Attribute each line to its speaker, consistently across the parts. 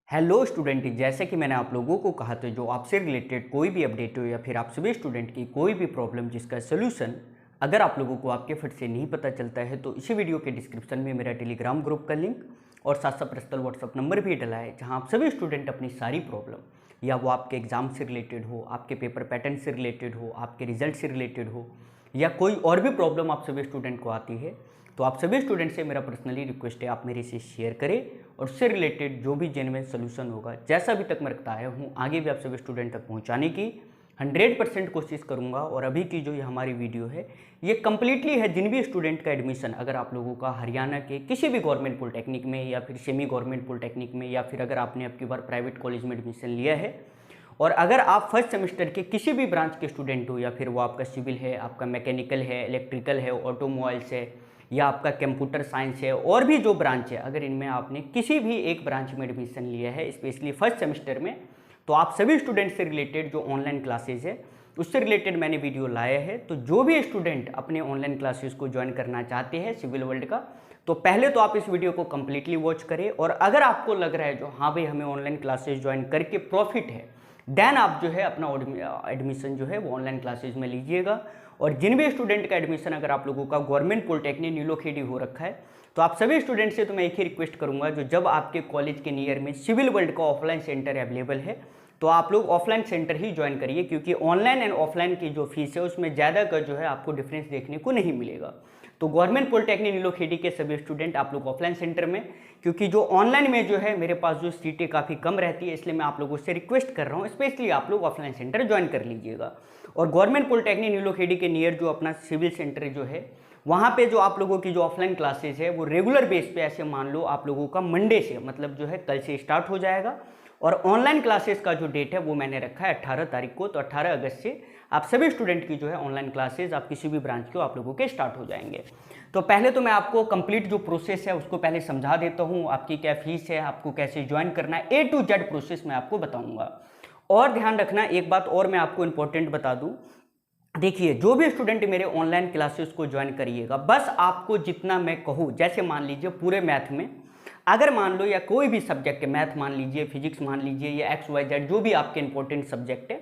Speaker 1: Hello student, जैसे कि मैंने आप लोगों को कहा था जो आपसे रिलेटेड कोई भी अपडेट हो या फिर आप सभी स्टूडेंट की कोई भी प्रॉब्लम जिसका सोल्यूशन अगर आप लोगों को आपके फट से नहीं पता चलता है तो इसी वीडियो के डिस्क्रिप्शन में मेरा टेलीग्राम ग्रुप का लिंक और साथ साथ पर्सनल व्हाट्सअप नंबर भी डला है, जहां आप सभी स्टूडेंट अपनी सारी प्रॉब्लम या वो आपके एग्जाम से रिलेटेड हो, आपके पेपर पैटर्न से रिलेटेड हो, आपके रिजल्ट से रिलेटेड हो या कोई और भी प्रॉब्लम आप सभी स्टूडेंट को आती है, तो आप सभी स्टूडेंट से मेरा पर्सनली रिक्वेस्ट है आप मेरे से शेयर करें और उससे रिलेटेड जो भी जेन्युइन सोल्यूशन होगा जैसा अभी तक मैं रखता आया हूँ आगे भी आप सभी स्टूडेंट तक पहुँचाने की 100% कोशिश करूँगा। और अभी की जो ये हमारी वीडियो है ये कम्प्लीटली है जिन भी स्टूडेंट का एडमिशन अगर आप लोगों का हरियाणा के किसी भी गवर्नमेंट पॉलिटेक्निक में या फिर सेमी गवर्नमेंट पॉलिटेक्निक में या फिर अगर आपने अब की बार प्राइवेट कॉलेज में एडमिशन लिया है और अगर आप फर्स्ट सेमेस्टर के किसी भी ब्रांच के स्टूडेंट हो या फिर वो आपका सिविल है, आपका मैकेनिकल है, इलेक्ट्रिकल है, ऑटोमोबाइल्स है या आपका कंप्यूटर साइंस है और भी जो ब्रांच है, अगर इनमें आपने किसी भी एक ब्रांच में एडमिशन लिया है स्पेशली फर्स्ट सेमेस्टर में, तो आप सभी स्टूडेंट से रिलेटेड जो ऑनलाइन क्लासेज है उससे रिलेटेड मैंने वीडियो लाया है। तो जो भी स्टूडेंट अपने ऑनलाइन क्लासेस को ज्वाइन करना चाहते हैं सिविल वर्ल्ड का, तो पहले तो आप इस वीडियो को कम्प्लीटली वॉच करें और अगर आपको लग रहा है जो हाँ भाई हमें ऑनलाइन क्लासेस ज्वाइन करके प्रॉफिट है, देन आप जो है अपना एडमिशन जो है वो ऑनलाइन क्लासेज में लीजिएगा। और जिन भी स्टूडेंट का एडमिशन अगर आप लोगों का गवर्नमेंट पॉलिटेक्निक नीलोखेड़ी हो रखा है, तो आप सभी स्टूडेंट से तो मैं एक ही रिक्वेस्ट करूंगा जो जब आपके कॉलेज के नियर में सिविल वर्ल्ड का ऑफलाइन सेंटर अवेलेबल है तो आप लोग ऑफलाइन सेंटर ही ज्वाइन करिए, क्योंकि ऑनलाइन एंड ऑफलाइन की जो फीस है उसमें ज़्यादा का जो है आपको डिफरेंस देखने को नहीं मिलेगा। तो गवर्नमेंट पॉलिटेक्निक नीलोखेड़ी के सभी स्टूडेंट आप लोग ऑफलाइन सेंटर में, क्योंकि जो ऑनलाइन में जो है मेरे पास जो सीटें काफ़ी कम रहती है, इसलिए मैं आप लोगों से रिक्वेस्ट कर रहा हूँ स्पेशली आप लोग ऑफलाइन सेंटर ज्वाइन कर लीजिएगा। और गवर्नमेंट पॉलिटेक्निक नीलोखेड़ी के नियर जो अपना सिविल सेंटर जो है वहाँ पे जो आप लोगों की जो ऑफलाइन क्लासेस है वो रेगुलर बेस पे ऐसे मान लो आप लोगों का मंडे से मतलब जो है कल से स्टार्ट हो जाएगा। और ऑनलाइन क्लासेस का जो डेट है वो मैंने रखा है 18 तारीख को, तो 18 अगस्त से आप सभी स्टूडेंट की जो है ऑनलाइन क्लासेस आप किसी भी ब्रांच के आप लोगों के स्टार्ट हो जाएंगे। तो पहले तो मैं आपको कंप्लीट जो प्रोसेस है उसको पहले समझा देता हूँ, आपकी क्या फीस है, आपको कैसे ज्वाइन करना है, A to Z प्रोसेस मैं आपको बताऊँगा। और ध्यान रखना एक बात और मैं आपको इंपॉर्टेंट बता दूँ, देखिए जो भी स्टूडेंट मेरे ऑनलाइन क्लासेस को ज्वाइन करिएगा, बस आपको जितना मैं कहूँ, जैसे मान लीजिए पूरे मैथ में अगर मान लो या कोई भी सब्जेक्ट है, मैथ मान लीजिए, फिजिक्स मान लीजिए या XYZ जो भी आपके इंपॉर्टेंट सब्जेक्ट है,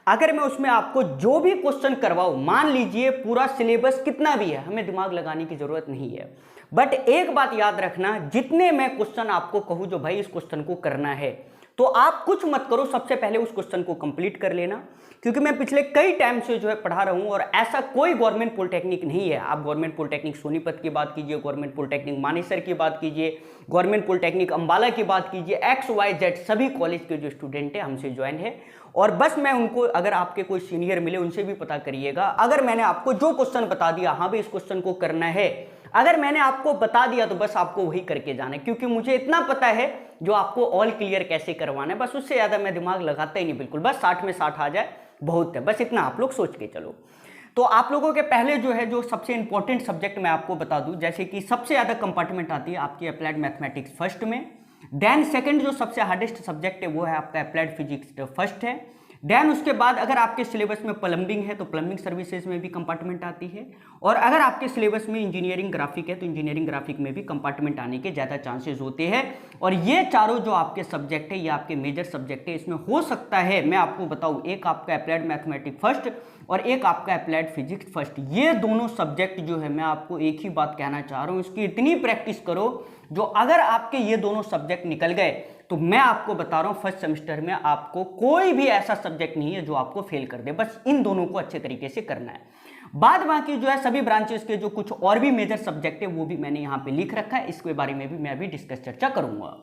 Speaker 1: अगर मैं उसमें आपको जो भी क्वेश्चन करवाऊँ, मान लीजिए पूरा सिलेबस कितना भी है, हमें दिमाग लगाने की जरूरत नहीं है, बट एक बात याद रखना, जितने मैं क्वेश्चन आपको कहूँ जो भाई इस क्वेश्चन को करना है, तो आप कुछ मत करो, सबसे पहले उस क्वेश्चन को कंप्लीट कर लेना। क्योंकि मैं पिछले कई टाइम से जो है पढ़ा रहा हूँ और ऐसा कोई गवर्नमेंट पॉलिटेक्निक नहीं है, आप गवर्नमेंट पॉलिटेक्निक सोनीपत की बात कीजिए, गवर्नमेंट पॉलिटेक्निक मानेसर की बात कीजिए, गवर्नमेंट पॉलिटेक्निक अंबाला की बात कीजिए, XYZ सभी कॉलेज के जो स्टूडेंट है हमसे ज्वाइन है। और बस मैं उनको, अगर आपके कोई सीनियर मिले उनसे भी पता करिएगा, अगर मैंने आपको जो क्वेश्चन बता दिया हाँ भाई इस क्वेश्चन को करना है, अगर मैंने आपको बता दिया तो बस आपको वही करके जाना है, क्योंकि मुझे इतना पता है जो आपको ऑल क्लियर कैसे करवाना है, बस उससे ज़्यादा मैं दिमाग लगाता ही नहीं बिल्कुल, बस 60 में 60 आ जाए बहुत है, बस इतना आप लोग सोच के चलो। तो आप लोगों के पहले जो है जो सबसे इंपॉर्टेंट सब्जेक्ट मैं आपको बता दूं, जैसे कि सबसे ज़्यादा कंपार्टमेंट आती है आपकी अप्लाइड मैथमेटिक्स फर्स्ट में, देन सेकंड जो सबसे हार्डेस्ट सब्जेक्ट है वो है आपका अप्लाइड फिजिक्स फर्स्ट है, देन उसके बाद अगर आपके सिलेबस में प्लम्बिंग है तो प्लम्बिंग सर्विसेज में भी कंपार्टमेंट आती है, और अगर आपके सिलेबस में इंजीनियरिंग ग्राफिक है तो इंजीनियरिंग ग्राफिक में भी कंपार्टमेंट आने के ज़्यादा चांसेस होते हैं। और ये चारों जो आपके सब्जेक्ट है ये आपके मेजर सब्जेक्ट है, इसमें हो सकता है मैं आपको बताऊँ एक आपका अप्लाइड मैथमेटिक्स फर्स्ट और एक आपका अप्लाइड फिजिक्स फर्स्ट, ये दोनों सब्जेक्ट जो है मैं आपको एक ही बात कहना चाह रहा हूँ, इसकी इतनी प्रैक्टिस करो जो अगर आपके ये दोनों सब्जेक्ट निकल गए तो मैं आपको बता रहा हूँ फर्स्ट सेमेस्टर में आपको कोई भी ऐसा सब्जेक्ट नहीं है जो आपको फेल कर दे, बस इन दोनों को अच्छे तरीके से करना है। बाद बाकी जो है सभी ब्रांचेस के जो कुछ और भी मेजर सब्जेक्ट है वो भी मैंने यहाँ पे लिख रखा है, इसके बारे में भी मैं अभी डिस्कस चर्चा करूंगा।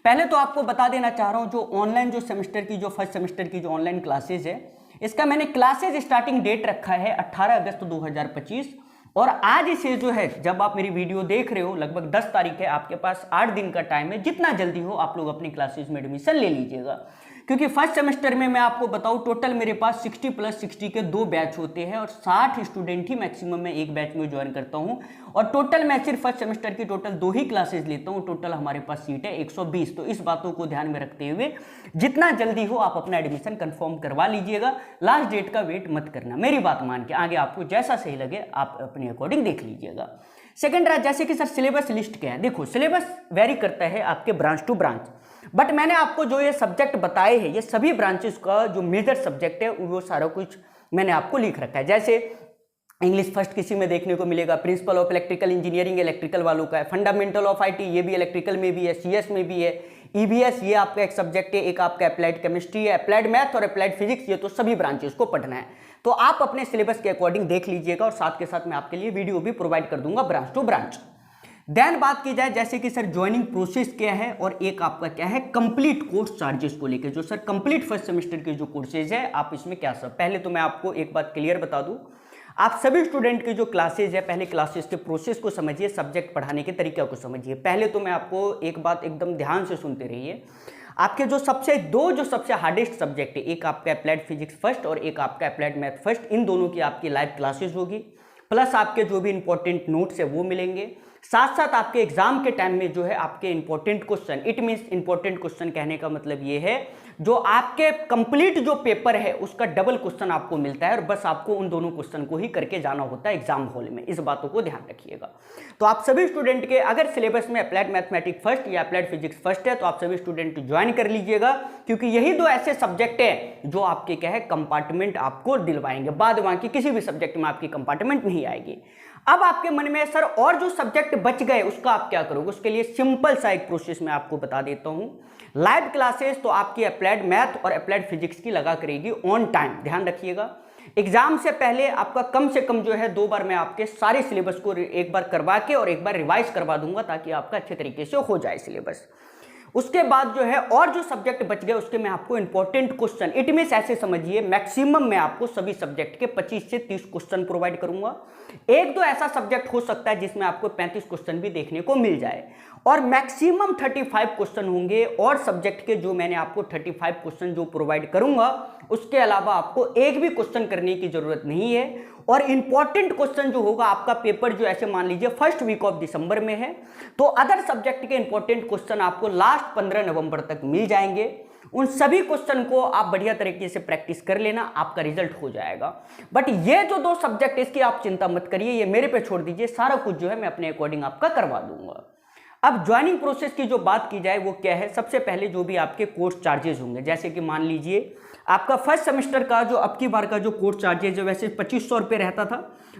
Speaker 1: पहले तो आपको बता देना चाह रहा हूँ जो ऑनलाइन जो सेमेस्टर की जो फर्स्ट सेमेस्टर की जो ऑनलाइन क्लासेज है, इसका मैंने क्लासेज स्टार्टिंग डेट रखा है 18 अगस्त 2025, और आज से जो है जब आप मेरी वीडियो देख रहे हो लगभग 10 तारीख है, आपके पास 8 दिन का टाइम है, जितना जल्दी हो आप लोग अपनी क्लासेस में एडमिशन ले लीजिएगा। क्योंकि फर्स्ट सेमेस्टर में मैं आपको बताऊं टोटल मेरे पास 60 + 60 के 2 बैच होते हैं और 60 स्टूडेंट ही मैक्सिमम मैं एक बैच में ज्वाइन करता हूं, और टोटल मैं सिर्फ फर्स्ट सेमेस्टर की टोटल 2 ही क्लासेस लेता हूं, टोटल हमारे पास सीट है 120। तो इस बातों को ध्यान में रखते हुए जितना जल्दी हो आप अपना एडमिशन कंफर्म करवा लीजिएगा, लास्ट डेट का वेट मत करना, मेरी बात मान के, आगे आपको जैसा सही लगे आप अपने अकॉर्डिंग देख लीजिएगा। सेकंड रहा जैसे कि सर सिलेबस लिस्ट क्या है, देखो सिलेबस वेरी करता है आपके ब्रांच टू ब्रांच, बट मैंने आपको जो ये सब्जेक्ट बताए हैं ये सभी ब्रांचेस का जो मेजर सब्जेक्ट है वो सारा कुछ मैंने आपको लिख रखा है। जैसे इंग्लिश फर्स्ट किसी में देखने को मिलेगा, principle of electrical engineering electrical वालों का है, फंडामेंटल ऑफ आईटी ये भी इलेक्ट्रिकल में भी है, सीएस में भी है, ईबीएस ये आपका एक सब्जेक्ट है, एक आपका अप्लाइड केमिस्ट्री है, अप्लाइड मैथ और अप्लाइड फिजिक्स, ये तो सभी ब्रांचेस को पढ़ना है। तो आप अपने सिलेबस के अकॉर्डिंग देख लीजिएगा और साथ के साथ मैं आपके लिए वीडियो भी प्रोवाइड कर दूंगा ब्रांच टू ब्रांच। देन बात की जाए जैसे कि सर ज्वाइनिंग प्रोसेस क्या है और एक आपका क्या है कंप्लीट कोर्स चार्जेस को लेकर, जो सर कंप्लीट फर्स्ट सेमेस्टर के जो कोर्सेज है आप इसमें क्या सर, पहले तो मैं आपको एक बात क्लियर बता दूं, आप सभी स्टूडेंट की जो क्लासेज है पहले क्लासेस के प्रोसेस को समझिए, सब्जेक्ट पढ़ाने के तरीका को समझिए। पहले तो मैं आपको एक बात एकदम ध्यान से सुनते रहिए, आपके जो सबसे हार्डेस्ट सब्जेक्ट है, एक आपका अप्लाइड फिजिक्स फर्स्ट और एक आपका अप्लाइड मैथ फर्स्ट, इन दोनों की आपकी लाइव क्लासेज होगी, प्लस आपके जो भी इंपॉर्टेंट नोट्स है वो मिलेंगे। साथ साथ आपके एग्जाम के टाइम में जो है आपके important question, it means important question कहने का मतलब ये है जो आपके कंप्लीट जो पेपर है उसका डबल क्वेश्चन आपको मिलता है और बस आपको उन दोनों क्वेश्चन को ही करके जाना होता है एग्जाम हॉल में, इस बातों को ध्यान रखिएगा। तो आप सभी स्टूडेंट के अगर सिलेबस में अप्लाइड मैथमेटिक्स फर्स्ट या अप्लाइड फिजिक्स फर्स्ट है तो आप सभी स्टूडेंट ज्वाइन कर लीजिएगा, क्योंकि यही दो ऐसे सब्जेक्ट है जो आपके क्या है कंपार्टमेंट आपको दिलवाएंगे, बाद बाकी किसी भी सब्जेक्ट में आपकी कंपार्टमेंट नहीं आएगी। अब आपके मन में सर और जो सब्जेक्ट बच गए उसका आप क्या करोगे, उसके लिए सिंपल सा एक प्रोसेस मैं आपको बता देता हूं। लाइव क्लासेस तो आपकी अप्लाइड मैथ और अप्लाइड फिजिक्स की लगा करेगी ऑन टाइम, ध्यान रखिएगा। एग्जाम से पहले आपका कम से कम जो है 2 बार मैं आपके सारे सिलेबस को एक बार करवा के और एक बार रिवाइज करवा दूंगा ताकि आपका अच्छे तरीके से हो जाए सिलेबस। उसके बाद जो है और जो सब्जेक्ट बच गए उसके मैं आपको इंपॉर्टेंट क्वेश्चन, इट मींस ऐसे समझिए मैक्सिमम मैं आपको सभी सब्जेक्ट के 25 से 30 क्वेश्चन प्रोवाइड करूंगा। एक दो ऐसा सब्जेक्ट हो सकता है जिसमें आपको 35 क्वेश्चन भी देखने को मिल जाए और मैक्सिमम 35 क्वेश्चन होंगे और सब्जेक्ट के जो मैंने आपको 35 क्वेश्चन जो प्रोवाइड करूंगा उसके अलावा आपको एक भी क्वेश्चन करने की जरूरत नहीं है। और इंपॉर्टेंट क्वेश्चन जो होगा आपका पेपर जो ऐसे मान लीजिए फर्स्ट वीक ऑफ दिसंबर में है तो अदर सब्जेक्ट के इंपॉर्टेंट क्वेश्चन आपको लास्ट 15 नवंबर तक मिल जाएंगे। उन सभी क्वेश्चन को आप बढ़िया तरीके से प्रैक्टिस कर लेना, आपका रिजल्ट हो जाएगा। बट ये जो 2 सब्जेक्ट इसकी आप चिंता मत करिए, ये मेरे पे छोड़ दीजिए, सारा कुछ जो है मैं अपने अकॉर्डिंग आपका करवा दूंगा। अब ज्वाइनिंग प्रोसेस की जो बात की जाए वो क्या है, सबसे पहले जो भी आपके कोर्स चार्जेस होंगे, जैसे कि मान लीजिए आपका फर्स्ट सेमेस्टर का जो अब की बार का जो कोर्स चार्जेस है वैसे 2500 रुपये रहता था,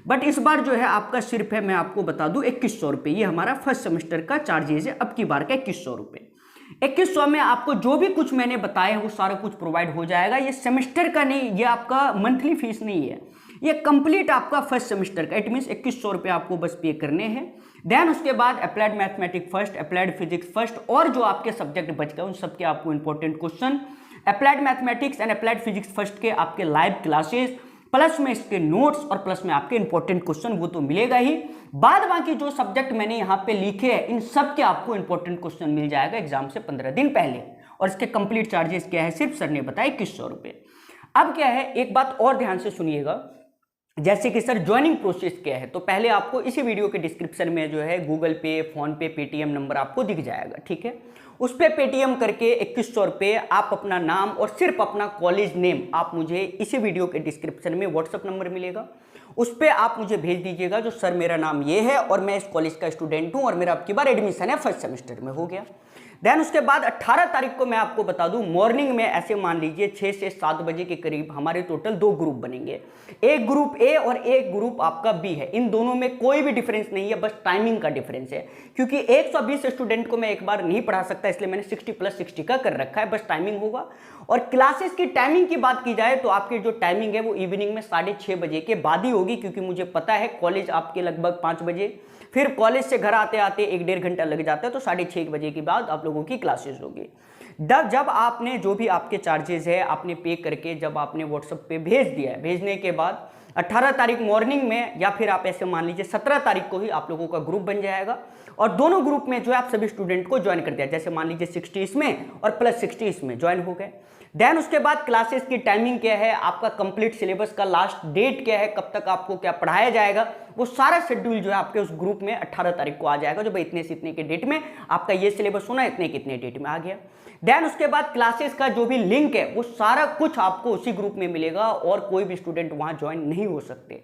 Speaker 1: बट इस बार जो है आपका सिर्फ है मैं आपको बता दूं 2100 रुपये, ये हमारा फर्स्ट सेमेस्टर का चार्जेस है अब की बार का 2100 रुपये। 2100 में आपको जो भी कुछ मैंने बताया वो सारा कुछ प्रोवाइड हो जाएगा। ये सेमेस्टर का नहीं, ये आपका मंथली फीस नहीं है, ये कंप्लीट आपका फर्स्ट सेमेस्टर का, इट मींस 2100 रुपये आपको बस पे करने हैं। देन उसके बाद applied mathematics first, applied physics first और जो आपके सब्जेक्ट बच गए उन सबके आपको important question, applied mathematics and applied physics first के आपके लाइव क्लासेस, प्लस में इसके नोट्स और प्लस में आपके इंपॉर्टेंट क्वेश्चन, वो तो मिलेगा ही। बाद बाकी जो सब्जेक्ट मैंने यहाँ पे लिखे हैं इन सब के आपको इंपॉर्टेंट क्वेश्चन मिल जाएगा एग्जाम से 15 दिन पहले। और इसके कंप्लीट चार्जेस क्या है, सिर्फ सर ने बताया 2100 रुपये। अब क्या है, एक बात और ध्यान से सुनिएगा, जैसे कि सर ज्वाइनिंग प्रोसेस क्या है, तो पहले आपको इसी वीडियो के डिस्क्रिप्शन में जो है गूगल पे, फोन पे, पेटीएम नंबर आपको दिख जाएगा, ठीक है। उस पर पेटीएम करके 2100 रुपये आप अपना नाम और सिर्फ अपना कॉलेज नेम आप मुझे इसी वीडियो के डिस्क्रिप्शन में व्हाट्सअप नंबर मिलेगा उस पर आप मुझे भेज दीजिएगा, जो सर मेरा नाम ये है और मैं इस कॉलेज का स्टूडेंट हूँ और मेरा अब की बार एडमिशन है फर्स्ट सेमेस्टर में, हो गया। देन उसके बाद 18 तारीख को मैं आपको बता दूं मॉर्निंग में ऐसे मान लीजिए 6 से 7 बजे के करीब हमारे टोटल 2 ग्रुप बनेंगे, एक ग्रुप ए और एक ग्रुप आपका बी है। इन दोनों में कोई भी डिफरेंस नहीं है, बस टाइमिंग का डिफरेंस है, क्योंकि 120 स्टूडेंट को मैं एक बार नहीं पढ़ा सकता, इसलिए मैंने 60 + 60 का कर रखा है, बस टाइमिंग होगा। और क्लासेस की टाइमिंग की बात की जाए तो आपकी जो टाइमिंग है वो इवनिंग में 6:30 बजे के बाद ही होगी, क्योंकि मुझे पता है कॉलेज आपके लगभग 5 बजे, फिर कॉलेज से घर आते आते 1-1.5 घंटा लग जाता है, तो 6:30 बजे के बाद आप लोगों की क्लासेस होगी। जब आपने जो भी आपके चार्जेस है आपने पे करके जब आपने व्हाट्सएप पे भेज दिया है, भेजने के बाद 18 तारीख मॉर्निंग में या फिर आप ऐसे मान लीजिए 17 तारीख को ही आप लोगों का ग्रुप बन जाएगा और दोनों ग्रुप में जो है आप सभी स्टूडेंट को ज्वाइन कर दिया, जैसे मान लीजिए 60 इसमें और +60 इसमें ज्वाइन हो गए। देन उसके बाद क्लासेस की टाइमिंग क्या है, आपका कंप्लीट सिलेबस का लास्ट डेट क्या है, कब तक आपको क्या पढ़ाया जाएगा, वो सारा शेड्यूल जो है आपके उस ग्रुप में 18 तारीख को आ जाएगा, जो भाई इतने से इतने के डेट में आपका ये सिलेबस होना, इतने कितने डेट में आ गया। देन उसके बाद क्लासेस का जो भी लिंक है वो सारा कुछ आपको उसी ग्रुप में मिलेगा और कोई भी स्टूडेंट वहां ज्वाइन नहीं हो सकते।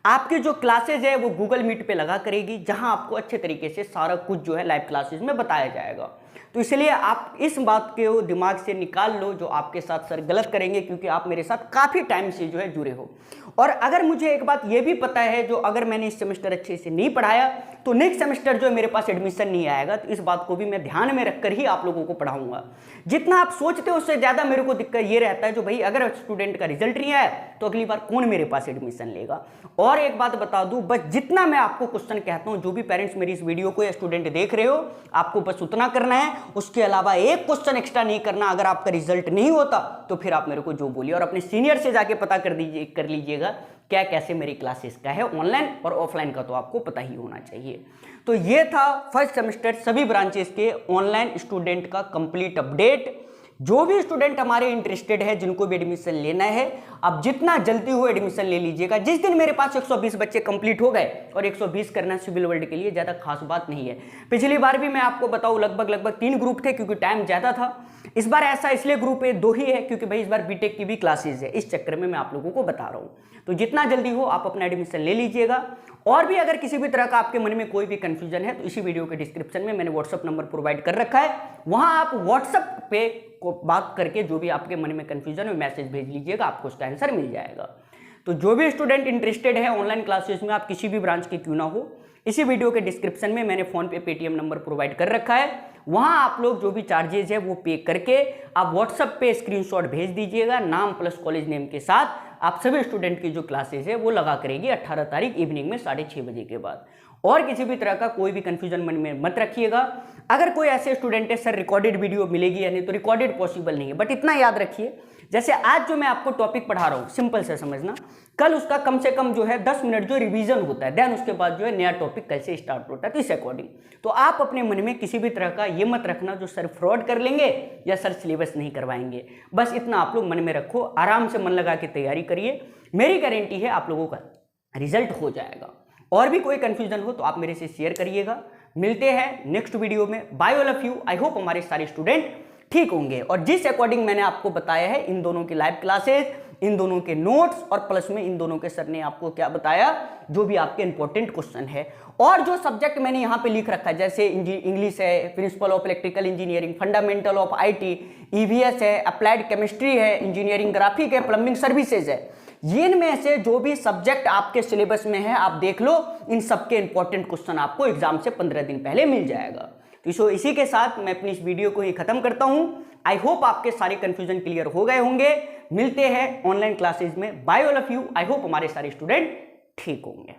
Speaker 1: आपके जो क्लासेज है वो गूगल मीट पे लगा करेगी, जहां आपको अच्छे तरीके से सारा कुछ जो है लाइव क्लासेस में बताया जाएगा। तो इसलिए आप इस बात को दिमाग से निकाल लो जो आपके साथ सर गलत करेंगे, क्योंकि आप मेरे साथ काफ़ी टाइम से जो है जुड़े हो। और अगर मुझे एक बात ये भी पता है जो अगर मैंने इस सेमेस्टर अच्छे से नहीं पढ़ाया तो नेक्स्ट सेमेस्टर जो है मेरे पास एडमिशन नहीं आएगा। तो इस बात को भी मैं ध्यान में रखकर ही आप लोगों को पढ़ाऊंगा। जितना आप सोचते हो उससे ज़्यादा मेरे को दिक्कत ये रहता है जो भाई अगर स्टूडेंट का रिजल्ट नहीं आया तो अगली बार कौन मेरे पास एडमिशन लेगा। और एक बात बता दूं, बस जितना मैं आपको क्वेश्चन कहता हूं, जो भी पेरेंट्स मेरी इस वीडियो को या स्टूडेंट देख रहे हो, आपको बस उतना करना है, उसके अलावा एक क्वेश्चन एक्स्ट्रा नहीं करना। अगर आपका रिजल्ट नहीं होता तो फिर आप मेरे को जो बोलिए, और अपने सीनियर से जाके पता कर लीजिएगा क्या कैसे मेरी क्लासेस का है, ऑनलाइन और ऑफलाइन का तो आपको पता ही होना चाहिए। तो ये था फर्स्ट सेमेस्टर सभी ब्रांचेस के ऑनलाइन स्टूडेंट का कंप्लीट अपडेट। जो भी स्टूडेंट हमारे इंटरेस्टेड है, जिनको भी एडमिशन लेना है, आप जितना जल्दी हो एडमिशन ले लीजिएगा। जिस दिन मेरे पास 120 बच्चे कंप्लीट हो गए, और 120 करना सिविल वर्ल्ड के लिए ज़्यादा खास बात नहीं है। पिछली बार भी मैं आपको बताऊं लगभग 3 ग्रुप थे क्योंकि टाइम ज़्यादा था। इस बार ऐसा इसलिए ग्रुप 2 ही है क्योंकि भाई इस बार बीटेक की भी क्लासेज है, इस चक्कर में मैं आप लोगों को बता रहा हूँ। तो जितना जल्दी हो आप अपना एडमिशन ले लीजिएगा। और भी अगर किसी भी तरह का आपके मन में कोई भी कंफ्यूजन है तो इसी वीडियो के डिस्क्रिप्शन में मैंने व्हाट्सअप नंबर प्रोवाइड कर रखा है, वहां आप व्हाट्सअप पे को बात करके जो भी आपके मन में कंफ्यूजन है मैसेज भेज लीजिएगा, आपको उसका आंसर मिल जाएगा। तो जो भी स्टूडेंट इंटरेस्टेड है ऑनलाइन क्लासेस में, आप किसी भी ब्रांच के क्यों ना हो, इसी वीडियो के डिस्क्रिप्शन में मैंने फोन पे पेटीएम नंबर प्रोवाइड कर रखा है, वहां आप लोग जो भी चार्जेस है वो पे करके आप व्हाट्सएप पे स्क्रीनशॉट भेज दीजिएगा, नाम प्लस कॉलेज नेम के साथ। आप सभी स्टूडेंट की जो क्लासेस है वो लगा करेगी 18 तारीख इवनिंग में 6:30 बजे के बाद। और किसी भी तरह का कोई भी कंफ्यूजन मन में मत रखिएगा। अगर कोई ऐसे स्टूडेंट है सर रिकॉर्डेड वीडियो मिलेगी या नहीं, तो रिकॉर्डेड पॉसिबल नहीं है, बट इतना याद रखिए जैसे आज जो मैं आपको टॉपिक पढ़ा रहा हूँ सिंपल से समझना, कल उसका कम से कम जो है 10 मिनट जो रिवीजन होता है, देन उसके बाद जो है नया टॉपिक कल से स्टार्ट होता है। तो इस अकॉर्डिंग तो आप अपने मन में किसी भी तरह का ये मत रखना जो सर फ्रॉड कर लेंगे या सर सिलेबस नहीं करवाएंगे। बस इतना आप लोग मन में रखो, आराम से मन लगा के तैयारी करिए, मेरी गारंटी है आप लोगों का रिजल्ट हो जाएगा। और भी कोई कंफ्यूजन हो तो आप मेरे से शेयर करिएगा। मिलते हैं नेक्स्ट वीडियो में। Bye all of you. I hope हमारे सारे स्टूडेंट ठीक होंगे। और जिस अकॉर्डिंग मैंने आपको बताया है, इन दोनों की लाइव क्लासेस, इन दोनों के नोट्स और प्लस में इन दोनों के सर ने आपको क्या बताया, जो भी आपके इंपॉर्टेंट क्वेश्चन है, और जो सब्जेक्ट मैंने यहाँ पे लिख रखा है जैसे इंग्लिश है, principle of electrical engineering, fundamental of IT, EVS है, अप्लाइड केमिस्ट्री है, इंजीनियरिंग ग्राफिक है, प्लम्बिंग सर्विसेज है, इनमें से जो भी सब्जेक्ट आपके सिलेबस में है आप देख लो, इन सबके इंपॉर्टेंट क्वेश्चन आपको एग्जाम से 15 दिन पहले मिल जाएगा। तो इसी के साथ मैं अपनी इस वीडियो को ही खत्म करता हूं। आई होप आपके सारे कंफ्यूजन क्लियर हो गए होंगे। मिलते हैं ऑनलाइन क्लासेज में। Bye all of you. I hope हमारे सारे स्टूडेंट ठीक होंगे।